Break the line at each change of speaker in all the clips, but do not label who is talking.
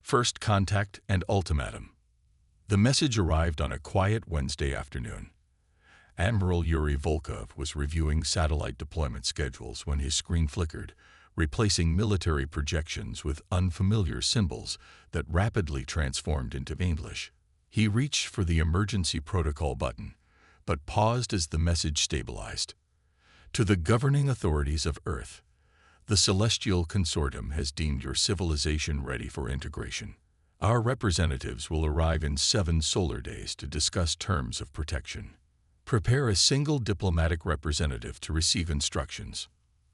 First Contact and Ultimatum. The message arrived on a quiet Wednesday afternoon. Admiral Yuri Volkov was reviewing satellite deployment schedules when his screen flickered, replacing military projections with unfamiliar symbols that rapidly transformed into English. He reached for the emergency protocol button, but paused as the message stabilized. To the governing authorities of Earth, the Celestial Consortium has deemed your civilization ready for integration. Our representatives will arrive in 7 solar days to discuss terms of protection. Prepare a single diplomatic representative to receive instructions.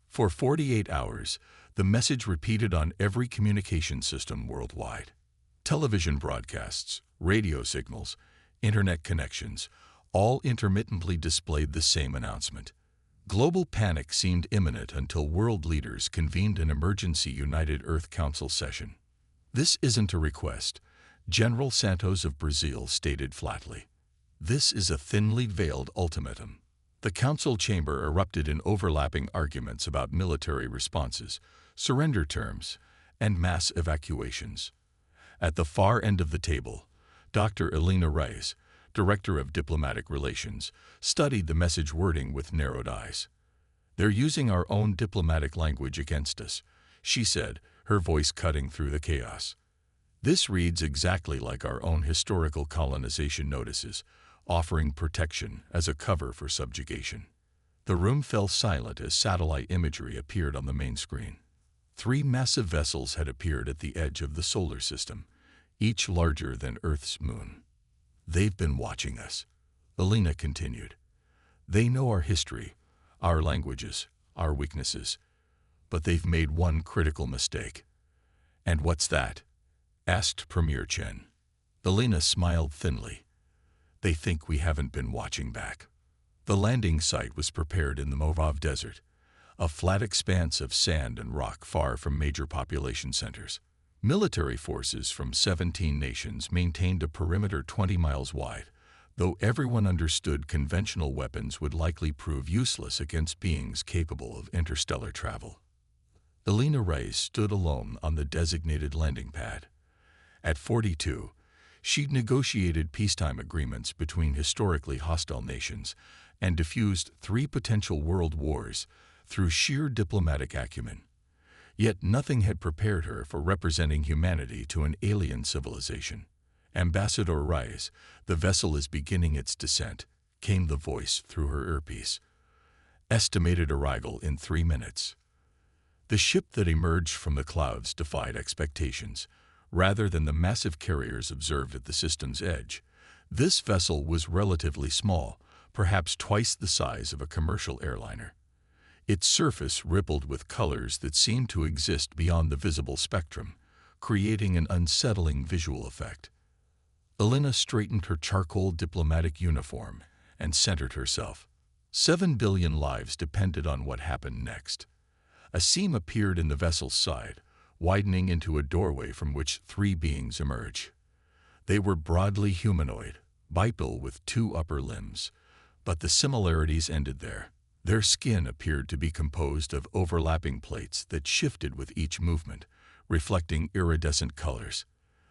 For 48 hours, the message repeated on every communication system worldwide. Television broadcasts, radio signals, internet connections, all intermittently displayed the same announcement. Global panic seemed imminent until world leaders convened an emergency United Earth Council session. "This isn't a request," General Santos of Brazil stated flatly. "This is a thinly veiled ultimatum." The council chamber erupted in overlapping arguments about military responses, surrender terms, and mass evacuations. At the far end of the table, Dr. Elena Reyes, Director of Diplomatic Relations, studied the message wording with narrowed eyes. "They're using our own diplomatic language against us," she said, her voice cutting through the chaos. "This reads exactly like our own historical colonization notices, offering protection as a cover for subjugation." The room fell silent as satellite imagery appeared on the main screen. 3 massive vessels had appeared at the edge of the solar system, each larger than Earth's moon. "They've been watching us," Elena continued. "They know our history, our languages, our weaknesses. But they've made one critical mistake." "And what's that?" asked Premier Chen. Elena smiled thinly. "They think we haven't been watching back." The landing site was prepared in the Mojave Desert, a flat expanse of sand and rock far from major population centers. Military forces from 17 nations maintained a perimeter 20 miles wide, though everyone understood conventional weapons would likely prove useless against beings capable of interstellar travel. Elena Reyes stood alone on the designated landing pad. At 42, she'd negotiated peacetime agreements between historically hostile nations and diffused 3 potential world wars through sheer diplomatic acumen. Yet nothing had prepared her for representing humanity to an alien civilization. "Ambassador Reyes, the vessel is beginning its descent," came the voice through her earpiece. "Estimated arrival in 3 minutes." The ship that emerged from the clouds defied expectations. Rather than the massive carriers observed at the system's edge, this vessel was relatively small, perhaps twice the size of a commercial airliner. Its surface rippled with colors that seemed to exist beyond the visible spectrum, creating an unsettling visual effect. Elena straightened her charcoal diplomatic uniform and centered herself. 7 billion lives depended on what happened next. A seam appeared in the vessel's side, widening into a doorway from which 3 beings emerged. They were broadly humanoid, bipedal with 2 upper limbs, but the similarities ended there. Their skin appeared to be composed of overlapping plates that shifted with each movement, reflecting iridescent colors.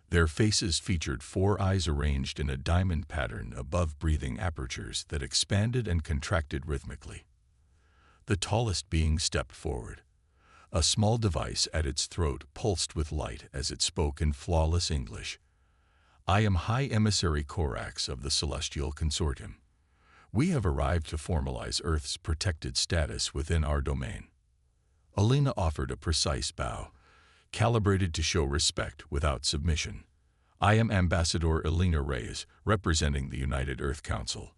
Their faces featured 4 eyes arranged in a diamond pattern above breathing apertures that expanded and contracted rhythmically. The tallest being stepped forward. A small device at its throat pulsed with light as it spoke in flawless English. "I am High Emissary Corax of the Celestial Consortium. We have arrived to formalize Earth's protected status within our domain." Elena offered a precise bow, calibrated to show respect without submission. "I am Ambassador Elena Reyes, representing the United Earth Council.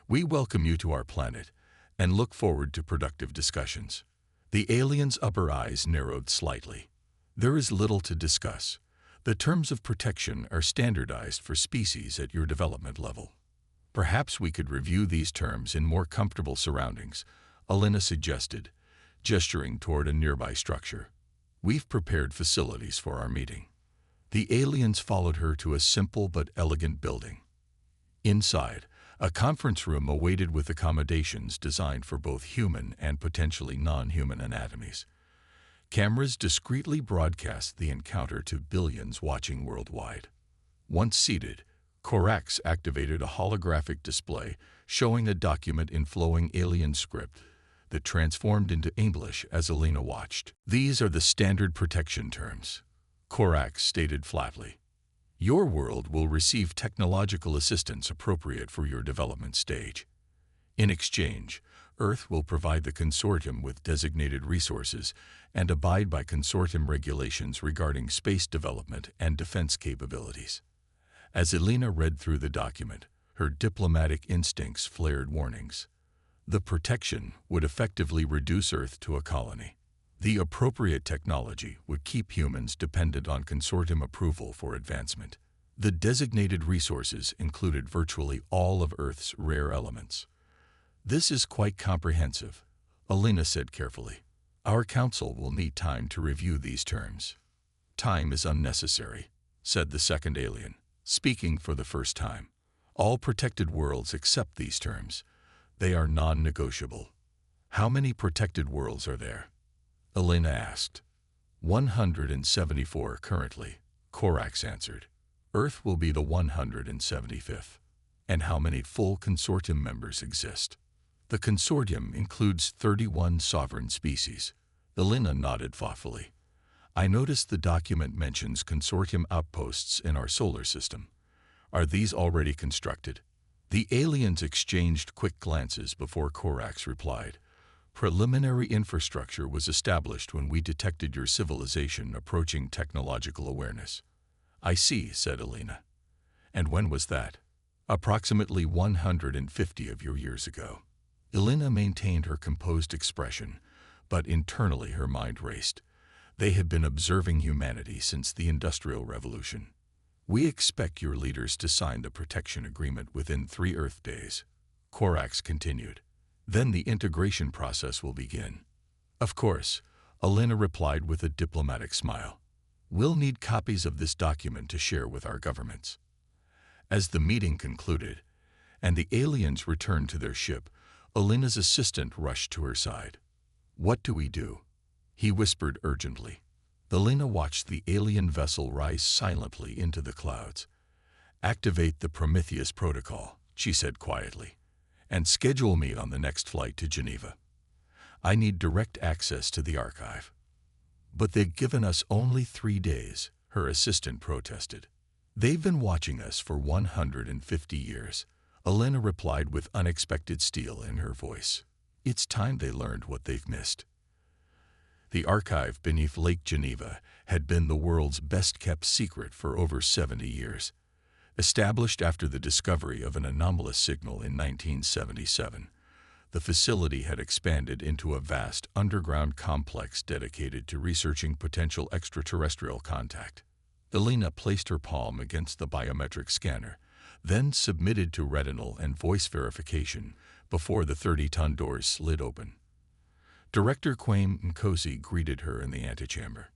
We welcome you to our planet and look forward to productive discussions." The alien's upper eyes narrowed slightly. "There is little to discuss. The terms of protection are standardized for species at your development level. Perhaps we could review these terms in more comfortable surroundings," Elena suggested, gesturing toward a nearby structure. "We've prepared facilities for our meeting." The aliens followed her to a simple but elegant building. Inside, a conference room awaited with accommodations designed for both human and potentially non-human anatomies. Cameras discreetly broadcast the encounter to billions watching worldwide. Once seated, Korax activated a holographic display showing a document in flowing alien script that transformed into English as Alina watched. "These are the standard protection terms," Korax stated flatly. "Your world will receive technological assistance appropriate for your development stage. In exchange, Earth will provide the consortium with designated resources and abide by consortium regulations regarding space development and defense capabilities." As Alina read through the document, her diplomatic instincts flared warnings. The protection would effectively reduce Earth to a colony. The appropriate technology would keep humans dependent on consortium approval for advancement. The designated resources included virtually all of Earth's rare elements. "This is quite comprehensive," Alina said carefully. "Our council will need time to review these terms." "Time is unnecessary," said the second alien, speaking for the first time. "All protected worlds accept these terms. They are non-negotiable." "How many protected worlds are there?" Alina asked. 174 currently, Korax answered. "Earth will be the 175th. "And how many full consortium members exist?" "The consortium includes 31 sovereign species." Alina nodded thoughtfully. "I noticed the document mentions consortium outposts in our solar system. Are these already constructed?" The aliens exchanged quick glances before Korax replied. "Preliminary infrastructure was established when we detected your civilization approaching technological awareness." "I see," said Alina. "And when was that?" "Approximately 150 of your years ago." Alina maintained her composed expression, but internally her mind raced. They had been observing humanity since the Industrial Revolution. "We expect your leaders to sign the protection agreement within 3 Earth days," Korax continued. "Then the integration process will begin." "Of course," Alina replied with a diplomatic smile. "We'll need copies of this document to share with our governments." As the meeting concluded, and the aliens returned to their ship, Alina's assistant rushed to her side. "What do we do?" he whispered urgently. Alina watched the alien vessel rise silently into the clouds. "Activate the Prometheus protocol," she said quietly, "and schedule me on the next flight to Geneva. I need direct access to the archive." "But they've given us only 3 days," her assistant protested. "They've been watching us for 150 years, Alina replied with unexpected steel in her voice. "It's time they learned what they've missed." The archive beneath Lake Geneva had been the world's best-kept secret for over 70 years. Established after the discovery of an anomalous signal in 1977, the facility had expanded into a vast underground complex dedicated to researching potential extraterrestrial contact. Alina placed her palm against the biometric scanner, then submitted to retinal and voice verification before the 30-ton doors slid open. Director Kwame Nkosi greeted her in the antechamber.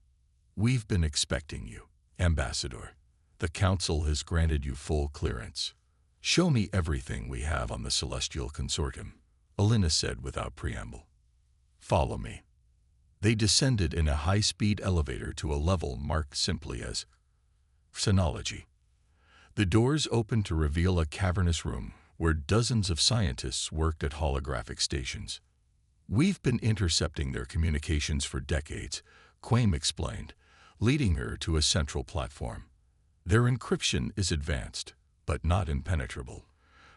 "We've been expecting you, Ambassador. The Council has granted you full clearance." "Show me everything we have on the Celestial Consortium," Alina said without preamble. "Follow me." They descended in a high-speed elevator to a level marked simply as Phonology. The doors opened to reveal a cavernous room where dozens of scientists worked at holographic stations. "We've been intercepting their communications for decades," Kwame explained, leading her to a central platform. "Their encryption is advanced, but not impenetrable.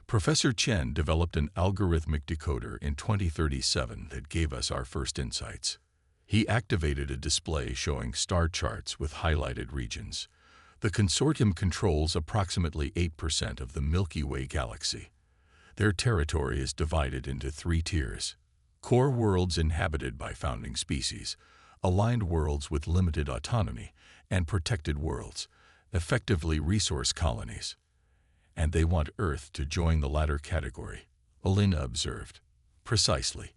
Professor Chen developed an algorithmic decoder in 2037 that gave us our first insights." He activated a display showing star charts with highlighted regions. The consortium controls approximately 8% of the Milky Way galaxy. Their territory is divided into 3 tiers: core worlds inhabited by founding species, aligned worlds with limited autonomy, and protected worlds, effectively resource colonies. "And they want Earth to join the latter category," Alina observed. "Precisely.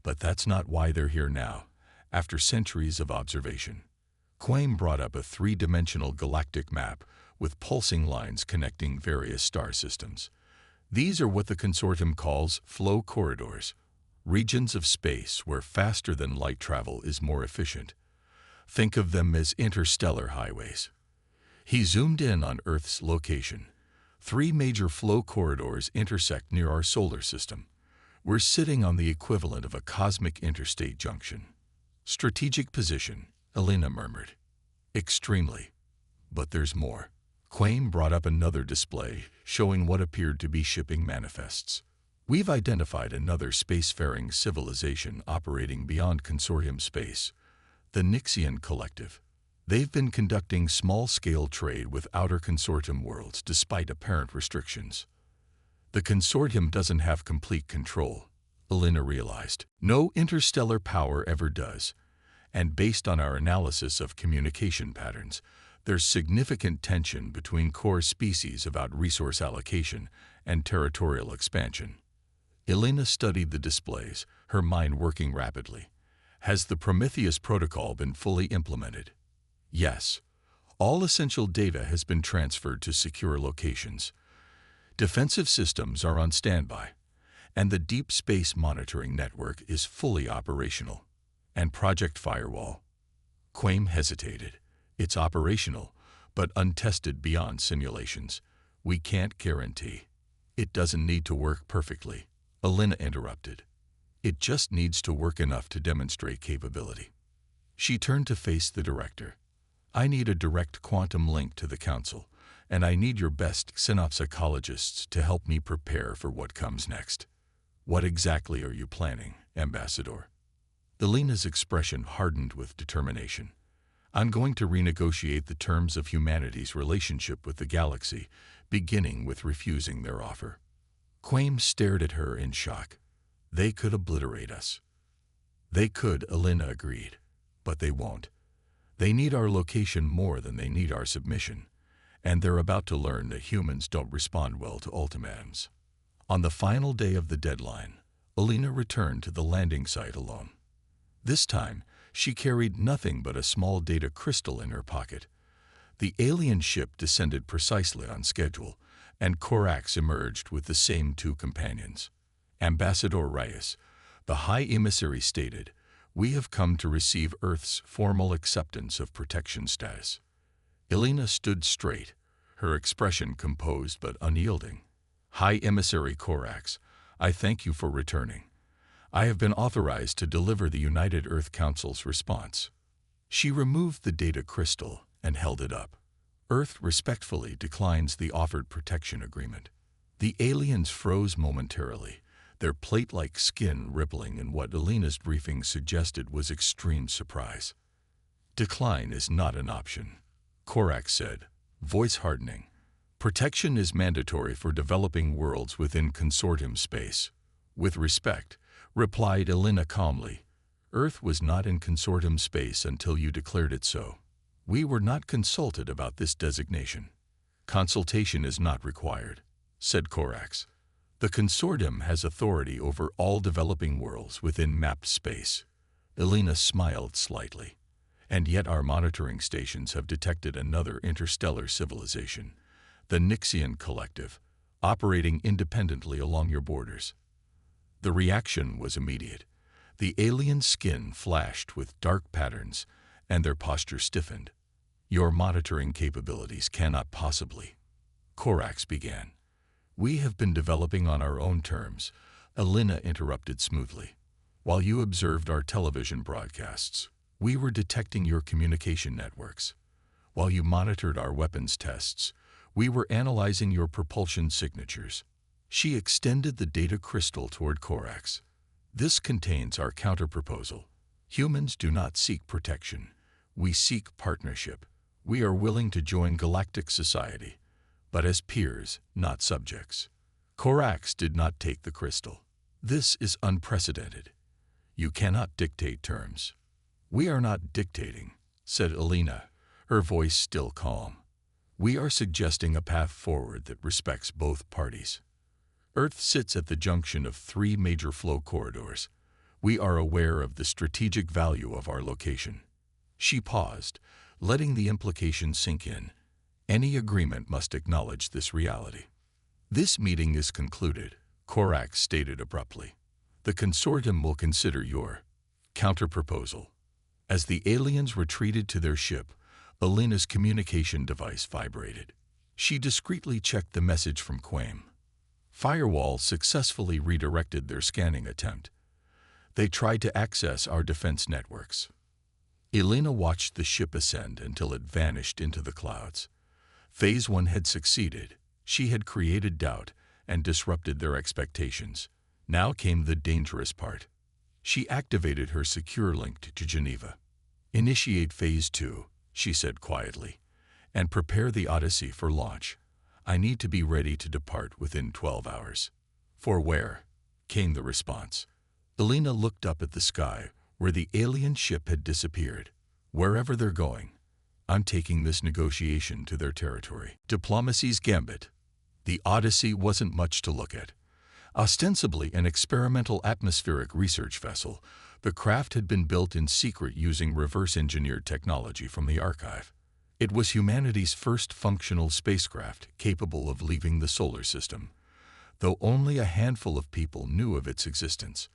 But that's not why they're here now, after centuries of observation." Kwame brought up a 3-dimensional galactic map with pulsing lines connecting various star systems. "These are what the consortium calls flow corridors, regions of space where faster-than-light travel is more efficient. Think of them as interstellar highways. He zoomed in on Earth's location. 3 major flow corridors intersect near our solar system. We're sitting on the equivalent of a cosmic interstate junction. Strategic position, Elena murmured. Extremely. But there's more. Quaim brought up another display, showing what appeared to be shipping manifests. We've identified another spacefaring civilization operating beyond consortium space, the Nixian Collective. They've been conducting small-scale trade with outer consortium worlds despite apparent restrictions. The consortium doesn't have complete control, Elena realized. No interstellar power ever does. And based on our analysis of communication patterns, there's significant tension between core species about resource allocation and territorial expansion. Elena studied the displays, her mind working rapidly. Has the Prometheus protocol been fully implemented? Yes. All essential data has been transferred to secure locations. Defensive systems are on standby, and the deep space monitoring network is fully operational. And Project Firewall? Quaim hesitated. It's operational, but untested beyond simulations. We can't guarantee. It doesn't need to work perfectly, Elena interrupted. It just needs to work enough to demonstrate capability. She turned to face the director. I need a direct quantum link to the Council, and I need your best xenopsychologists to help me prepare for what comes next. What exactly are you planning, Ambassador? Elena's expression hardened with determination. I'm going to renegotiate the terms of humanity's relationship with the galaxy, beginning with refusing their offer. Quaim stared at her in shock. They could obliterate us. They could, Elena agreed, but they won't. They need our location more than they need our submission, and they're about to learn that humans don't respond well to ultimatums. On the final day of the deadline, Elena returned to the landing site alone. This time, she carried nothing but a small data crystal in her pocket. The alien ship descended precisely on schedule, and Corax emerged with the same 2 companions. Ambassador Reyes, the High Emissary stated, "We have come to receive Earth's formal acceptance of protection status." Elena stood straight, her expression composed but unyielding. "High Emissary Corax, I thank you for returning. I have been authorized to deliver the United Earth Council's response." She removed the data crystal and held it up. Earth respectfully declines the offered protection agreement. The aliens froze momentarily, their plate-like skin rippling in what Elena's briefing suggested was extreme surprise. "Decline is not an option," Corax said, voice hardening. "Protection is mandatory for developing worlds within consortium space." "With respect," replied Elena calmly, "Earth was not in consortium space until you declared it so. We were not consulted about this designation." "Consultation is not required," said Corax. "The consortium has authority over all developing worlds within mapped space." Elena smiled slightly. "And yet our monitoring stations have detected another interstellar civilization, the Nixian Collective, operating independently along your borders." The reaction was immediate. The alien skin flashed with dark patterns, and their posture stiffened. "Your monitoring capabilities cannot possibly," Corax began. "We have been developing on our own terms," Elena interrupted smoothly. "While you observed our television broadcasts, we were detecting your communication networks. While you monitored our weapons tests, we were analyzing your propulsion signatures." She extended the data crystal toward Corax. "This contains our counterproposal. Humans do not seek protection. We seek partnership. We are willing to join galactic society, but as peers, not subjects." Corax did not take the crystal. "This is unprecedented. You cannot dictate terms." "We are not dictating," said Elena, her voice still calm. "We are suggesting a path forward that respects both parties. Earth sits at the junction of 3 major flow corridors. We are aware of the strategic value of our location." She paused, letting the implication sink in. Any agreement must acknowledge this reality. "This meeting is concluded," Corax stated abruptly. "The consortium will consider your counterproposal." As the aliens retreated to their ship, Elena's communication device vibrated. She discreetly checked the message from Quame. Firewall successfully redirected their scanning attempt. They tried to access our defense networks. Elena watched the ship ascend until it vanished into the clouds. Phase 1 had succeeded. She had created doubt and disrupted their expectations. Now came the dangerous part. She activated her secure link to Geneva. "Initiate Phase 2, she said quietly, "and prepare the Odyssey for launch. I need to be ready to depart within 12 hours. "For where?" came the response. Elena looked up at the sky, where the alien ship had disappeared. "Wherever they're going, I'm taking this negotiation to their territory." Diplomacy's gambit. The Odyssey wasn't much to look at. Ostensibly an experimental atmospheric research vessel, the craft had been built in secret using reverse-engineered technology from the archive. It was humanity's first functional spacecraft capable of leaving the solar system, though only a handful of people knew of its existence.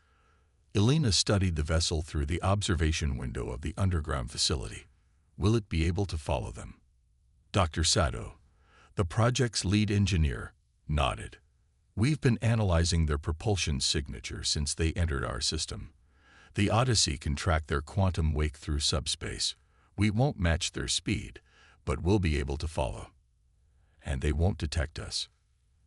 Elena studied the vessel through the observation window of the underground facility. Will it be able to follow them? Dr. Sato, the project's lead engineer, nodded. "We've been analyzing their propulsion signature since they entered our system. The Odyssey can track their quantum wake through subspace. We won't match their speed, but we'll be able to follow. And they won't detect us.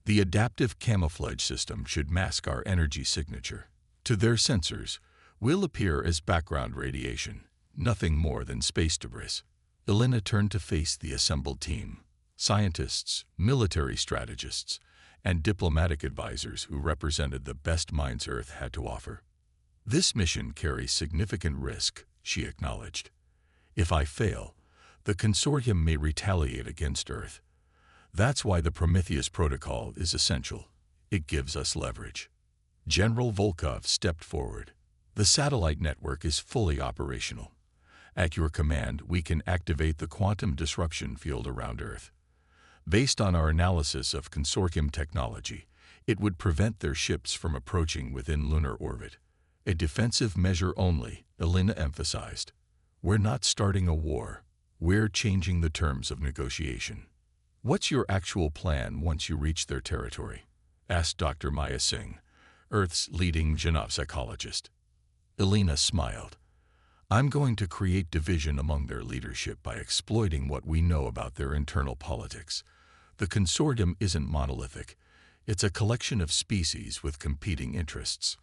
The adaptive camouflage system should mask our energy signature. To their sensors, we'll appear as background radiation, nothing more than space debris." Elena turned to face the assembled team, scientists, military strategists, and diplomatic advisors who represented the best minds Earth had to offer. "This mission carries significant risk," she acknowledged. "If I fail, the consortium may retaliate against Earth. That's why the Prometheus Protocol is essential. It gives us leverage." General Volkov stepped forward. "The satellite network is fully operational. At your command, we can activate the quantum disruption field around Earth. Based on our analysis of consortium technology, it would prevent their ships from approaching within lunar orbit. A defensive measure only," Elena emphasized. "We're not starting a war. We're changing the terms of negotiation." "What's your actual plan once you reach their territory?" asked Dr. Maya Singh, Earth's leading genopsychologist. Elena smiled. "I'm going to create division among their leadership by exploiting what we know about their internal politics. The consortium isn't monolithic. It's a collection of species with competing interests.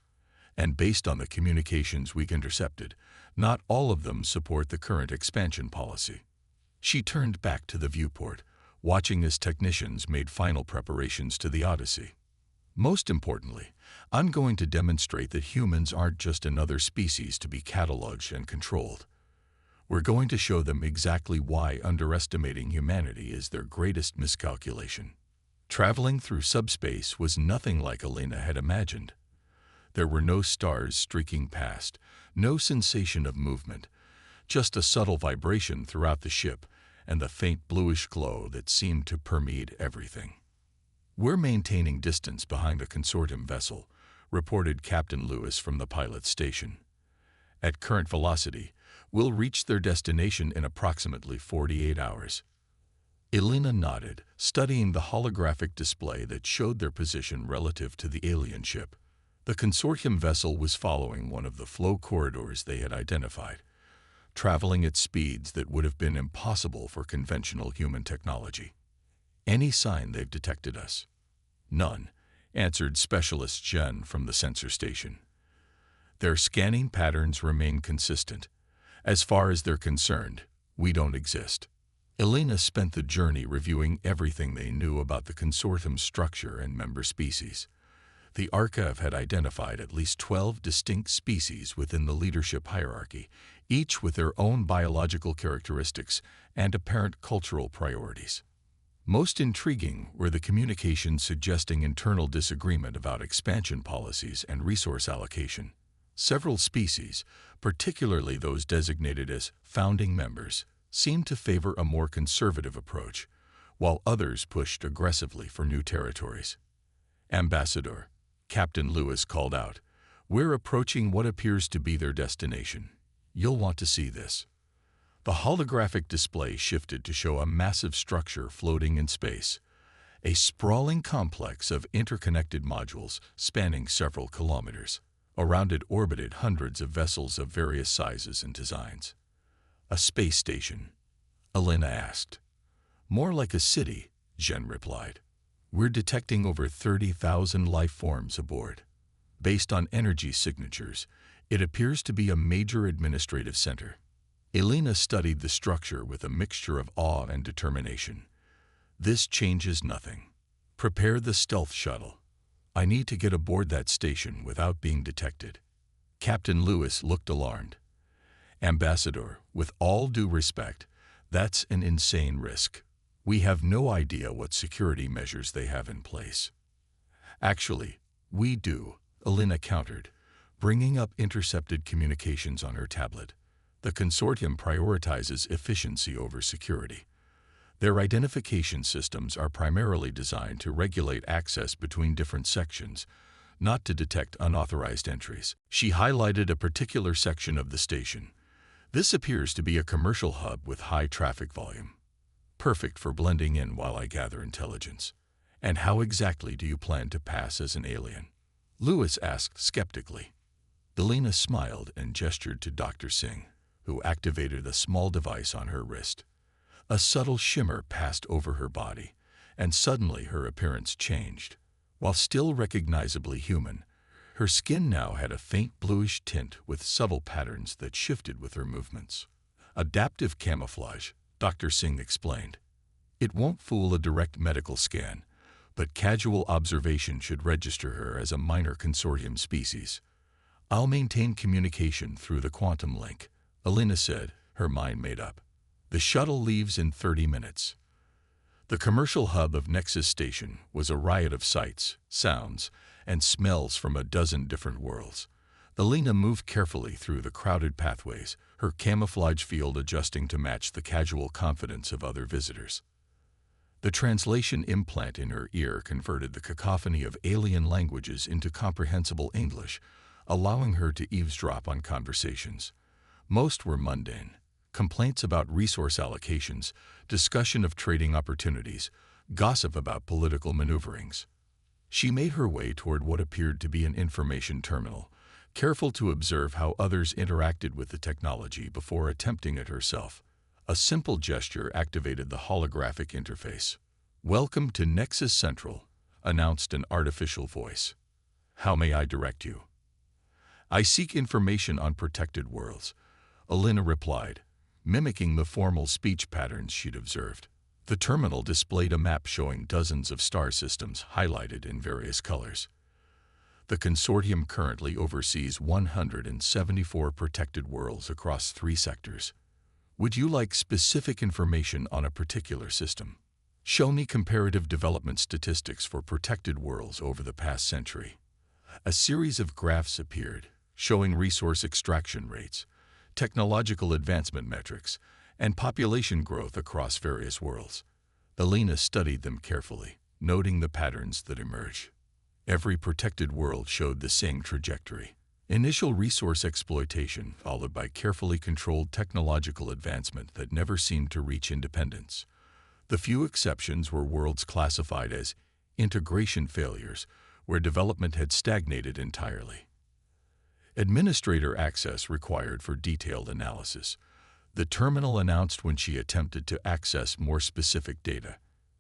And based on the communications we intercepted, not all of them support the current expansion policy." She turned back to the viewport, watching as technicians made final preparations to the Odyssey. "Most importantly, I'm going to demonstrate that humans aren't just another species to be cataloged and controlled. We're going to show them exactly why underestimating humanity is their greatest miscalculation." Traveling through subspace was nothing like Elena had imagined. There were no stars streaking past, no sensation of movement, just a subtle vibration throughout the ship and the faint bluish glow that seemed to permeate everything. "We're maintaining distance behind the consortium vessel," reported Captain Lewis from the pilot's station. "At current velocity, we'll reach their destination in approximately 48 hours. Elena nodded, studying the holographic display that showed their position relative to the alien ship. The consortium vessel was following one of the flow corridors they had identified, traveling at speeds that would have been impossible for conventional human technology. "Any sign they've detected us?" "None," answered Specialist Jen from the sensor station. "Their scanning patterns remain consistent. As far as they're concerned, we don't exist." Elena spent the journey reviewing everything they knew about the consortium's structure and member species. The archive had identified at least 12 distinct species within the leadership hierarchy, each with their own biological characteristics and apparent cultural priorities. Most intriguing were the communications suggesting internal disagreement about expansion policies and resource allocation. Several species, particularly those designated as founding members, seemed to favor a more conservative approach, while others pushed aggressively for new territories. "Ambassador," Captain Lewis called out, "we're approaching what appears to be their destination. You'll want to see this. The holographic display shifted to show a massive structure floating in space, a sprawling complex of interconnected modules spanning several kilometers. Around it orbited hundreds of vessels of various sizes and designs. A space station, Elena asked. More like a city, Jen replied. We're detecting over 30,000 life forms aboard. Based on energy signatures, it appears to be a major administrative center. Elena studied the structure with a mixture of awe and determination. This changes nothing. Prepare the stealth shuttle. I need to get aboard that station without being detected. Captain Lewis looked alarmed. Ambassador, with all due respect, that's an insane risk. We have no idea what security measures they have in place. Actually, we do, Elena countered, bringing up intercepted communications on her tablet. The consortium prioritizes efficiency over security. Their identification systems are primarily designed to regulate access between different sections, not to detect unauthorized entries. She highlighted a particular section of the station. This appears to be a commercial hub with high traffic volume. Perfect for blending in while I gather intelligence. And how exactly do you plan to pass as an alien? Lewis asked skeptically. Elena smiled and gestured to Dr. Singh, who activated a small device on her wrist. A subtle shimmer passed over her body, and suddenly her appearance changed. While still recognizably human, her skin now had a faint bluish tint with subtle patterns that shifted with her movements. Adaptive camouflage, Dr. Singh explained. It won't fool a direct medical scan, but casual observation should register her as a minor consortium species. I'll maintain communication through the quantum link, Elena said, her mind made up. The shuttle leaves in 30 minutes. The commercial hub of Nexus Station was a riot of sights, sounds, and smells from a dozen different worlds. Elena moved carefully through the crowded pathways, her camouflage field adjusting to match the casual confidence of other visitors. The translation implant in her ear converted the cacophony of alien languages into comprehensible English, allowing her to eavesdrop on conversations. Most were mundane. Complaints about resource allocations, discussion of trading opportunities, gossip about political maneuverings. She made her way toward what appeared to be an information terminal, careful to observe how others interacted with the technology before attempting it herself. A simple gesture activated the holographic interface. Welcome to Nexus Central, announced an artificial voice. How may I direct you? I seek information on protected worlds, Elena replied, mimicking the formal speech patterns she'd observed. The terminal displayed a map showing dozens of star systems highlighted in various colors. The consortium currently oversees 174 protected worlds across 3 sectors. Would you like specific information on a particular system? Show me comparative development statistics for protected worlds over the past century. A series of graphs appeared, showing resource extraction rates, technological advancement metrics, and population growth across various worlds. Elena studied them carefully, noting the patterns that emerged. Every protected world showed the same trajectory. Initial resource exploitation followed by carefully controlled technological advancement that never seemed to reach independence. The few exceptions were worlds classified as integration failures, where development had stagnated entirely. Administrator access required for detailed analysis. The terminal announced when she attempted to access more specific data.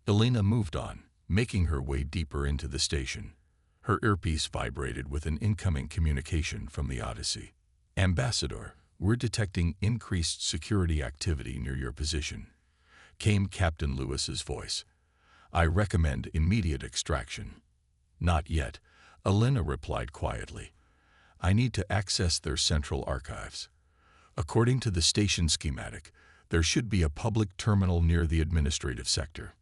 Elena moved on, making her way deeper into the station. Her earpiece vibrated with an incoming communication from the Odyssey. Ambassador, we're detecting increased security activity near your position, came Captain Lewis's voice. I recommend immediate extraction. Not yet, Elena replied quietly. I need to access their central archives. According to the station schematic, there should be a public terminal near the administrative sector.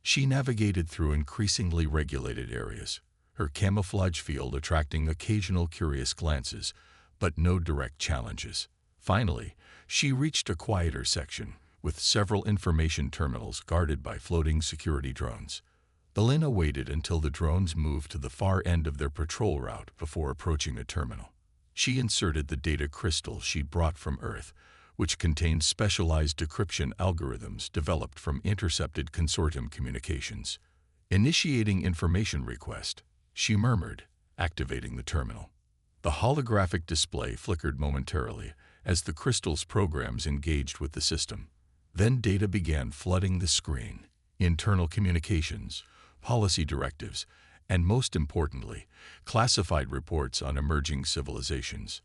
She navigated through increasingly regulated areas, her camouflage field attracting occasional curious glances, but no direct challenges. Finally, she reached a quieter section, with several information terminals guarded by floating security drones. Elena waited until the drones moved to the far end of their patrol route before approaching a terminal. She inserted the data crystal she'd brought from Earth, which contained specialized decryption algorithms developed from intercepted consortium communications. Initiating information request, she murmured, activating the terminal. The holographic display flickered momentarily as the crystal's programs engaged with the system. Then data began flooding the screen: internal communications, policy directives, and most importantly, classified reports on emerging civilizations.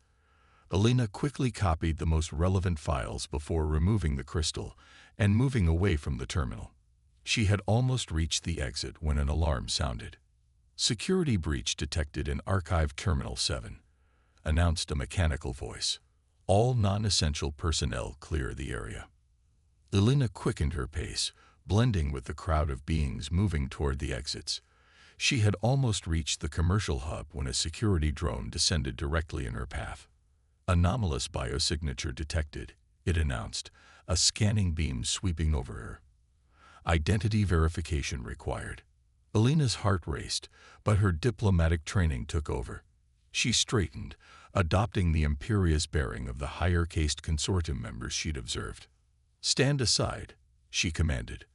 Alina quickly copied the most relevant files before removing the crystal and moving away from the terminal. She had almost reached the exit when an alarm sounded. "Security breach detected in Archive Terminal 7, announced a mechanical voice. "All non-essential personnel clear the area." Alina quickened her pace, blending with the crowd of beings moving toward the exits. She had almost reached the commercial hub when a security drone descended directly in her path. "Anomalous biosignature detected," it announced, a scanning beam sweeping over her. "Identity verification required." Alina's heart raced, but her diplomatic training took over. She straightened, adopting the imperious bearing of the higher-caste consortium members she'd observed. "Stand aside," she commanded.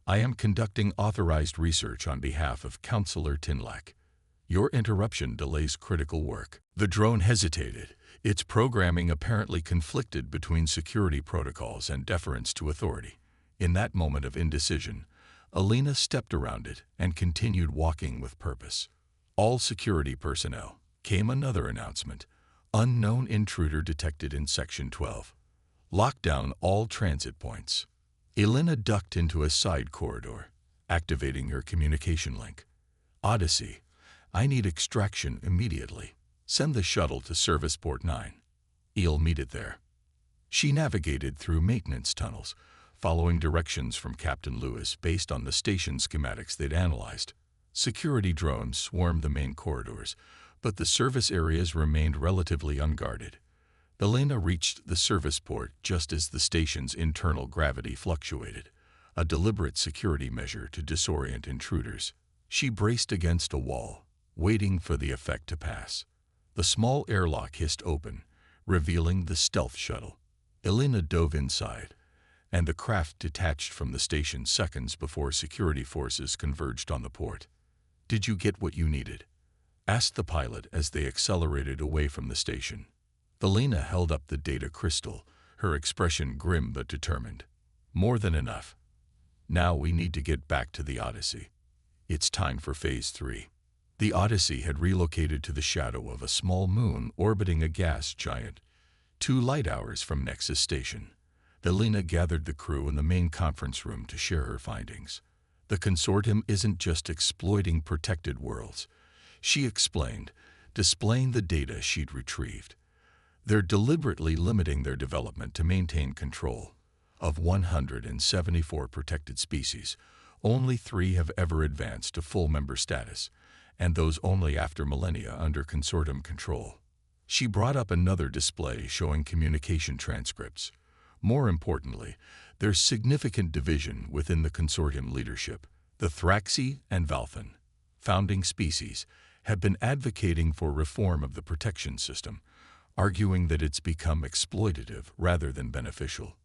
"I am conducting authorized research on behalf of Counselor Tinlack. Your interruption delays critical work." The drone hesitated, its programming apparently conflicted between security protocols and deference to authority. In that moment of indecision, Alina stepped around it and continued walking with purpose. "All security personnel," came another announcement. "Unknown intruder detected in Section 12. Lock down all transit points." Alina ducked into a side corridor, activating her communication link. "Odyssey, I need extraction immediately. Send the shuttle to Service Port 9. I'll meet it there." She navigated through maintenance tunnels, following directions from Captain Lewis based on the station schematics they'd analyzed. Security drones swarmed the main corridors, but the service areas remained relatively unguarded. Alina reached the service port just as the station's internal gravity fluctuated, a deliberate security measure to disorient intruders. She braced against a wall, waiting for the effect to pass. The small airlock hissed open, revealing the stealth shuttle. Alina dove inside, and the craft detached from the station seconds before security forces converged on the port. "Did you get what you needed?" asked the pilot as they accelerated away from the station. Alina held up the data crystal, her expression grim but determined. "More than enough. Now we need to get back to the Odyssey. It's time for Phase 3. The Odyssey had relocated to the shadow of a small moon orbiting a gas giant, 2 light hours from Nexus Station. Alina gathered the crew in the main conference room to share her findings. "The consortium isn't just exploiting protected worlds," she explained, displaying the data she'd retrieved. "They're deliberately limiting their development to maintain control. Of 174 protected species, only 3 have ever advanced to full member status, and those only after millennia under consortium control." She brought up another display showing communication transcripts. More importantly, there's significant division within the consortium leadership. The Thraxi and Valthan, founding species, have been advocating for reform of the protection system, arguing that it's become exploitative rather than beneficial.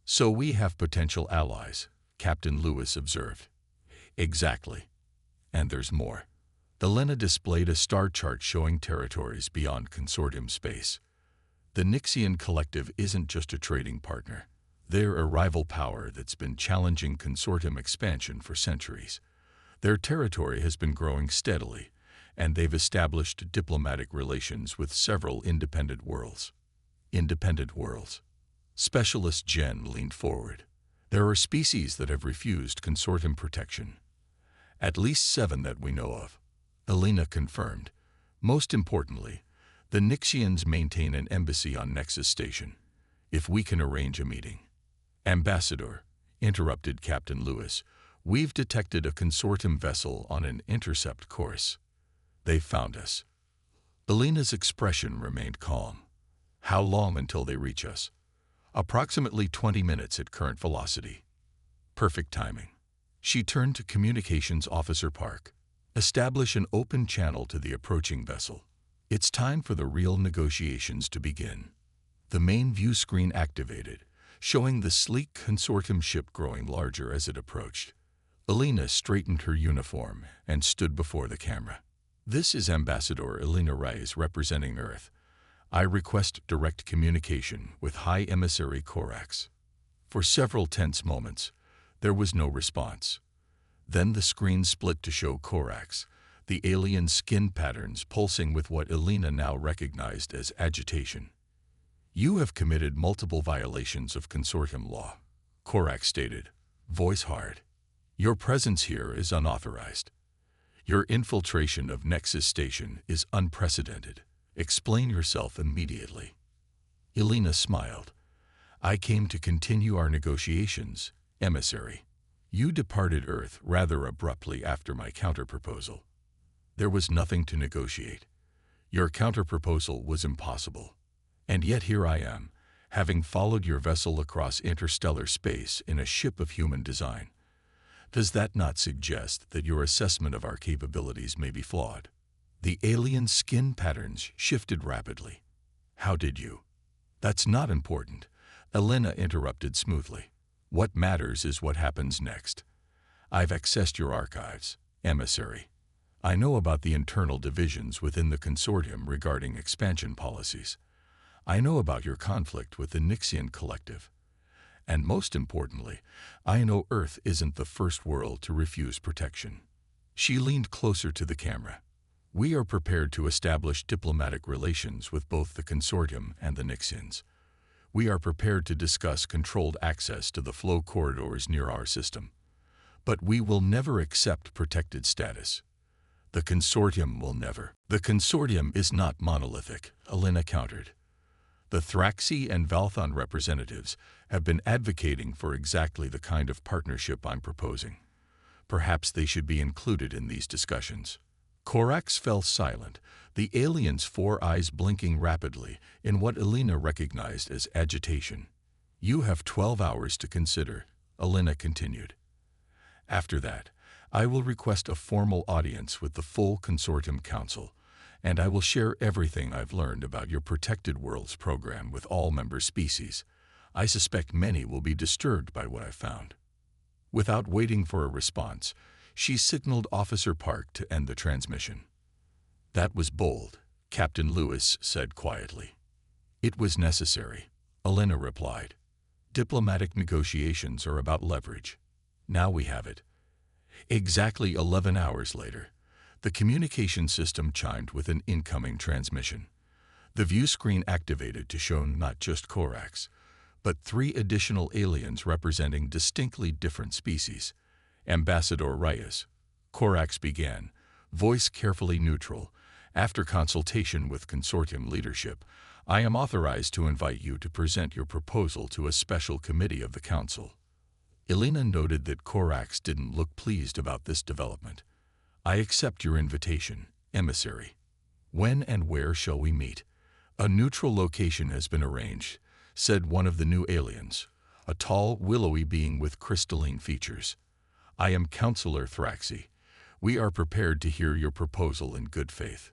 "So we have potential allies," Captain Lewis observed. "Exactly. And there's more." Alina displayed a star chart showing territories beyond consortium space. "The Nixian Collective isn't just a trading partner. They're a rival power that's been challenging consortium expansion for centuries. Their territory has been growing steadily, and they've established diplomatic relations with several independent worlds." "Independent worlds?" Specialist Jen leaned forward. "There are species that have refused consortium protection." "At least 7 that we know of," Alina confirmed. "Most importantly, the Nixians maintain an embassy on Nexus Station. If we can arrange a meeting." "Ambassador," interrupted Captain Lewis, "we've detected a consortium vessel on an intercept course. They've found us." Alina's expression remained calm. "How long until they reach us?" "Approximately 20 minutes at current velocity." "Perfect timing." She turned to Communications Officer Park. "Establish an open channel to the approaching vessel. It's time for the real negotiations to begin. The main view screen activated, showing the sleek consortium ship growing larger as it approached. Elena straightened her uniform and stood before the camera. "This is Ambassador Elena Reyes representing Earth. I request direct communication with High Emissary Corax." For several tense moments, there was no response. Then the screen split to show Corax, the alien skin patterns pulsing with what Elena now recognized as agitation. "You have committed multiple violations of consortium law," Corax stated, voice hard. "Your presence here is unauthorized. Your infiltration of Nexus Station is unprecedented. Explain yourself immediately." Elena smiled. "I came to continue our negotiations, emissary. You departed Earth rather abruptly after my counterproposal. There was nothing to negotiate. Your counterproposal was impossible. And yet here I am, having followed your vessel across interstellar space in a ship of human design. Does that not suggest that your assessment of our capabilities may be flawed?" The alien skin patterns shifted rapidly. "How did you?" "That's not important," Elena interrupted smoothly. "What matters is what happens next. I've accessed your archives, emissary. I know about the internal divisions within the consortium regarding expansion policies. I know about your conflict with the Nixian Collective. And most importantly, I know Earth isn't the first world to refuse protection." She leaned closer to the camera. "We are prepared to establish diplomatic relations with both the consortium and the Nixians. We are prepared to discuss controlled access to the flow corridors near our system. But we will never accept protected status. The consortium will never." "The consortium is not monolithic," Elena countered. "The Thraxi and Valthon representatives have been advocating for exactly the kind of partnership I'm proposing. Perhaps they should be included in these discussions." Corax fell silent, the alien's four eyes blinking rapidly in what Elena recognized as agitation. "You have 12 hours to consider," Elena continued. "After that, I will request a formal audience with the full Consortium Council, and I will share everything I've learned about your Protected Worlds program with all member species. I suspect many will be disturbed by what I found." Without waiting for a response, she signaled Officer Park to end the transmission. "That was bold," Captain Lewis said quietly. "It was necessary," Elena replied. "Diplomatic negotiations are about leverage. Now we have it." Exactly 11 hours later, the communication system chimed with an incoming transmission. The view screen activated to show not just Corax, but 3 additional aliens representing distinctly different species. "Ambassador Reyes," Corax began, voice carefully neutral. "After consultation with consortium leadership, I am authorized to invite you to present your proposal to a special committee of the Council." Elena noted that Corax didn't look pleased about this development. "I accept your invitation, emissary. When and where shall we meet?" "A neutral location has been arranged," said one of the new aliens, a tall, willowy being with crystalline features. "I am Counselor Thraxi. We are prepared to hear your proposal in good faith.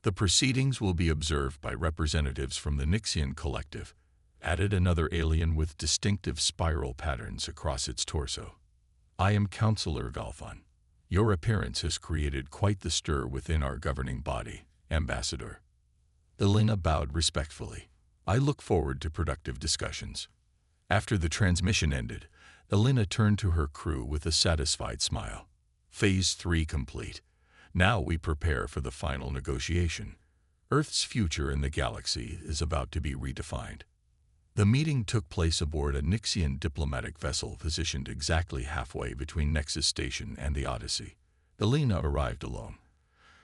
The proceedings will be observed by representatives from the Nixian Collective," added another alien with distinctive spiral patterns across its torso. "I am Counselor Valthon. Your appearance has created quite the stir within our governing body, Ambassador." Elena bowed respectfully. "I look forward to productive discussions." After the transmission ended, Elena turned to her crew with a satisfied smile. "Phase 3 complete. Now we prepare for the final negotiation. Earth's future in the galaxy is about to be redefined." The meeting took place aboard a Nixian diplomatic vessel positioned exactly halfway between Nexus Station and the Odyssey. Elena arrived alone,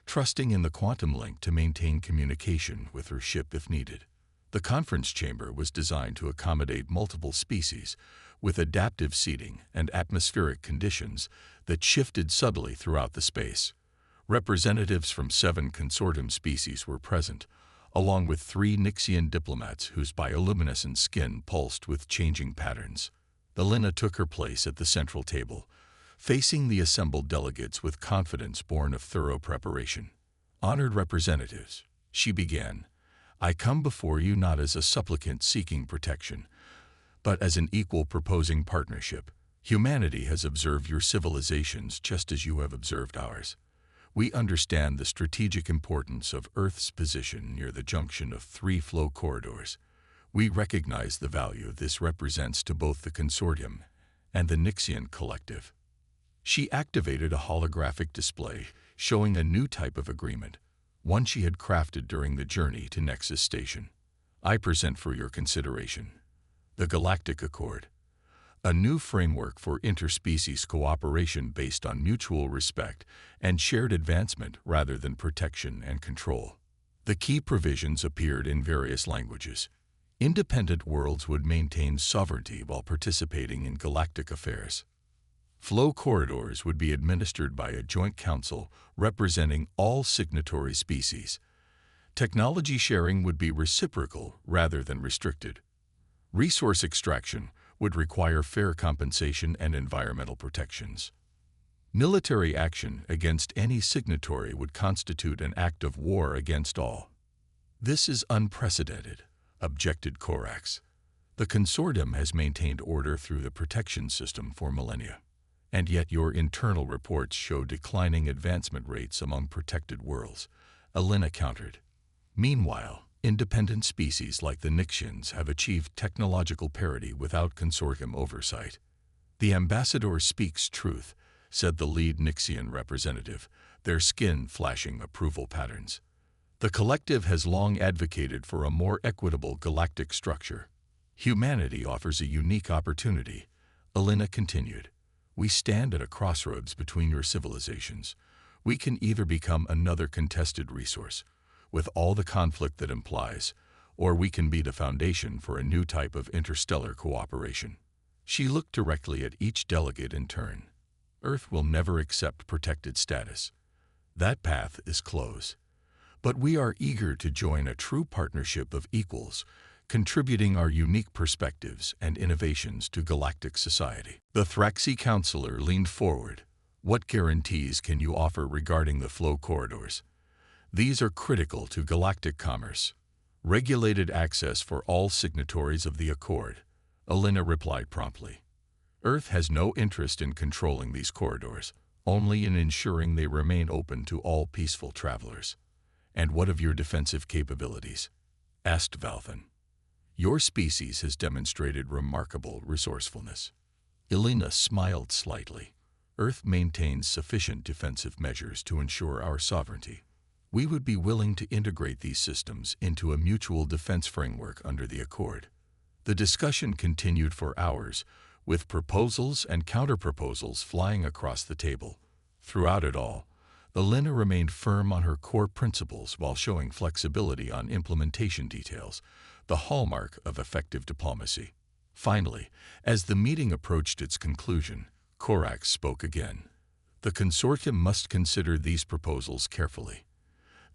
trusting in the quantum link to maintain communication with her ship if needed. The conference chamber was designed to accommodate multiple species, with adaptive seating and atmospheric conditions that shifted subtly throughout the space. Representatives from 7 consortium species were present, along with 3 Nixian diplomats whose bioluminescent skin pulsed with changing patterns. Elena took her place at the central table, facing the assembled delegates with confidence born of thorough preparation. "Honored representatives, She began, "I come before you not as a supplicant seeking protection, but as an equal proposing partnership. Humanity has observed your civilizations just as you have observed ours. We understand the strategic importance of Earth's position near the junction of three flow corridors. We recognize the value this represents to both the consortium and the Nixian collective." She activated a holographic display showing a new type of agreement, one she had crafted during the journey to Nexus Station. "I present for your consideration the Galactic Accord, a new framework for interspecies cooperation based on mutual respect and shared advancement rather than protection and control." The key provisions appeared in various languages. Independent worlds would maintain sovereignty while participating in galactic affairs. Flow corridors would be administered by a joint council representing all signatory species. Technology sharing would be reciprocal rather than restricted. Resource extraction would require fair compensation and environmental protections. Military action against any signatory would constitute an act of war against all. "This is unprecedented," objected Corax. "The consortium has maintained order through the protection system for millennia, and yet your internal reports show declining advancement rates among protected worlds," Elena countered. "Meanwhile, independent species like the Nixians have achieved technological parity without consortium oversight." "The ambassador speaks truth," said the lead Nixian representative, their skin flashing approval patterns. "The collective has long advocated for a more equitable galactic structure. Humanity offers a unique opportunity," Elena continued. "We stand at a crossroads between your civilizations. We can either become another contested resource, with all the conflict that implies, or we can be the foundation for a new type of interstellar cooperation." She looked directly at each delegate in turn. "Earth will never accept protected status. That path is closed. But we are eager to join a true partnership of equals, contributing our unique perspectives and innovations to galactic society." The Thraxi counselor leaned forward. "What guarantees can you offer regarding the flow corridors? These are critical to galactic commerce." "Regulated access for all signatories of the Accord," Elena replied promptly. "Earth has no interest in controlling these corridors, only in ensuring they remain open to all peaceful travelers." "And what of your defensive capabilities?" asked Valthan. "Your species has demonstrated remarkable resourcefulness." Elena smiled slightly. "Earth maintains sufficient defensive measures to ensure our sovereignty. We would be willing to integrate these systems into a mutual defense framework under the Accord." The discussion continued for hours, with proposals and counterproposals flying across the table. Throughout it all, Elena remained firm on her core principles while showing flexibility on implementation details, the hallmark of effective diplomacy. Finally, as the meeting approached its conclusion, Corax spoke again. "The consortium must consider these proposals carefully.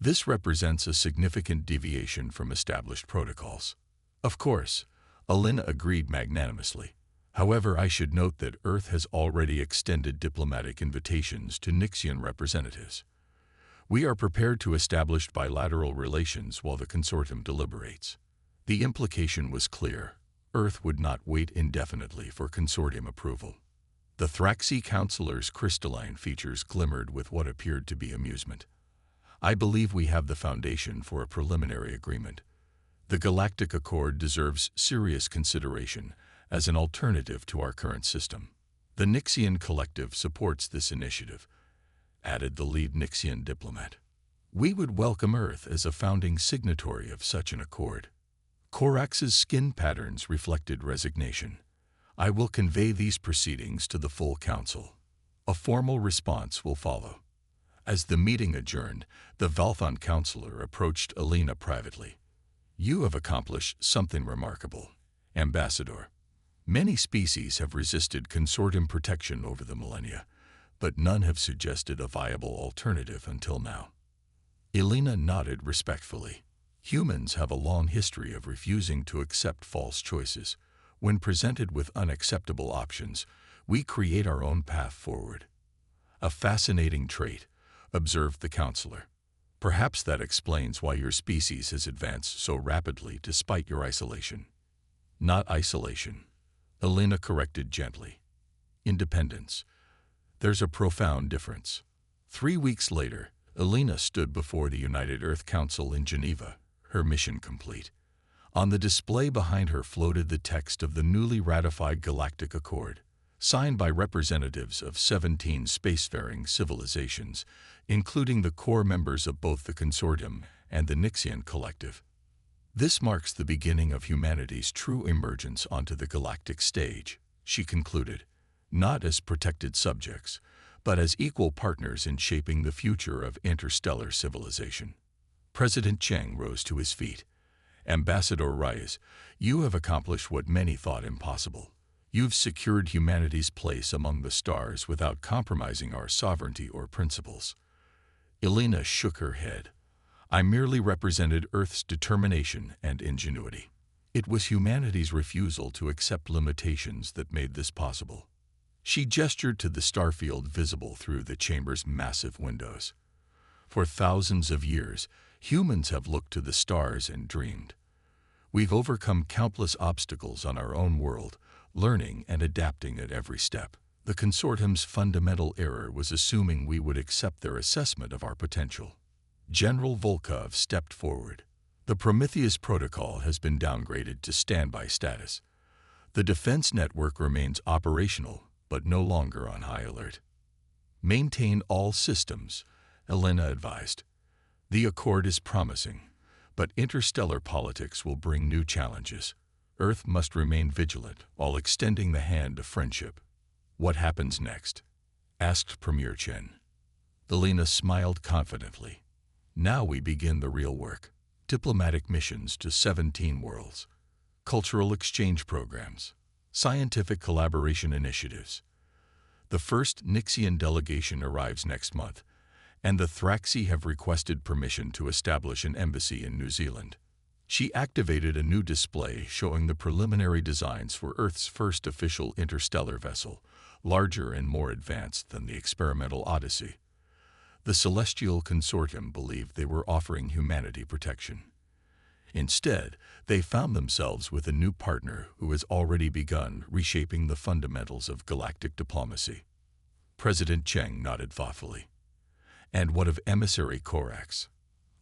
This represents a significant deviation from established protocols." "Of course," Elena agreed magnanimously. "However, I should note that Earth has already extended diplomatic invitations to Nixian representatives. We are prepared to establish bilateral relations while the consortium deliberates." The implication was clear. Earth would not wait indefinitely for consortium approval. The Thraxi counselor's crystalline features glimmered with what appeared to be amusement. "I believe we have the foundation for a preliminary agreement. The Galactic Accord deserves serious consideration as an alternative to our current system. The Nixian collective supports this initiative," added the lead Nixian diplomat. "We would welcome Earth as a founding signatory of such an accord." Corax's skin patterns reflected resignation. "I will convey these proceedings to the full council. A formal response will follow." As the meeting adjourned, the Valthon counselor approached Elena privately. "You have accomplished something remarkable, Ambassador. Many species have resisted consortium protection over the millennia, but none have suggested a viable alternative until now." Elena nodded respectfully. "Humans have a long history of refusing to accept false choices. When presented with unacceptable options, we create our own path forward." "A fascinating trait," observed the counselor. Perhaps that explains why your species has advanced so rapidly despite your isolation. Not isolation, Elena corrected gently. Independence. There's a profound difference. 3 weeks later, Elena stood before the United Earth Council in Geneva, her mission complete. On the display behind her floated the text of the newly ratified Galactic Accord, signed by representatives of 17 spacefaring civilizations, including the core members of both the consortium and the Nixian collective. This marks the beginning of humanity's true emergence onto the galactic stage, she concluded, not as protected subjects, but as equal partners in shaping the future of interstellar civilization. President Cheng rose to his feet. Ambassador Reyes, you have accomplished what many thought impossible. You've secured humanity's place among the stars without compromising our sovereignty or principles. Elena shook her head. I merely represented Earth's determination and ingenuity. It was humanity's refusal to accept limitations that made this possible. She gestured to the starfield visible through the chamber's massive windows. For thousands of years, humans have looked to the stars and dreamed. We've overcome countless obstacles on our own world, learning and adapting at every step. The consortium's fundamental error was assuming we would accept their assessment of our potential. General Volkov stepped forward. The Prometheus protocol has been downgraded to standby status. The defense network remains operational, but no longer on high alert. Maintain all systems, Elena advised. The accord is promising, but interstellar politics will bring new challenges. Earth must remain vigilant while extending the hand of friendship. What happens next? Asked Premier Chen. Elena smiled confidently. Now we begin the real work. Diplomatic missions to 17 worlds. Cultural exchange programs. Scientific collaboration initiatives. The first Nixian delegation arrives next month, and the Thraxi have requested permission to establish an embassy in New Zealand. She activated a new display showing the preliminary designs for Earth's first official interstellar vessel, larger and more advanced than the experimental Odyssey. The Celestial Consortium believed they were offering humanity protection. Instead, they found themselves with a new partner who has already begun reshaping the fundamentals of galactic diplomacy. President Cheng nodded thoughtfully. And what of emissary Corax?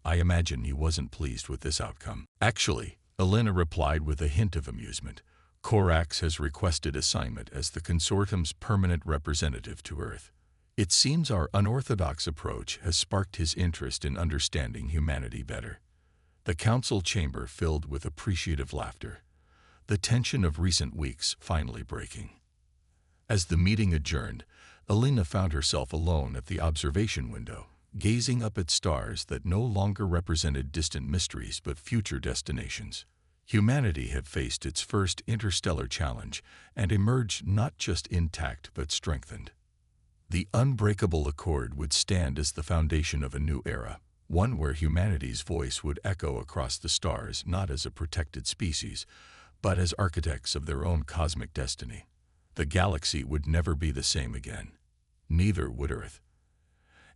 I imagine he wasn't pleased with this outcome. Actually, Elena replied with a hint of amusement. Corax has requested assignment as the consortium's permanent representative to Earth. It seems our unorthodox approach has sparked his interest in understanding humanity better. The council chamber filled with appreciative laughter, the tension of recent weeks finally breaking. As the meeting adjourned, Elena found herself alone at the observation window, gazing up at stars that no longer represented distant mysteries but future destinations. Humanity had faced its first interstellar challenge and emerged not just intact but strengthened. The unbreakable accord would stand as the foundation of a new era, one where humanity's voice would echo across the stars not as a protected species, but as architects of their own cosmic destiny. The galaxy would never be the same again. Neither would Earth.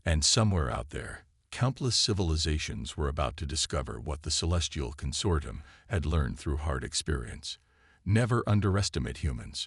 And somewhere out there, countless civilizations were about to discover what the Celestial Consortium had learned through hard experience. Never underestimate humans.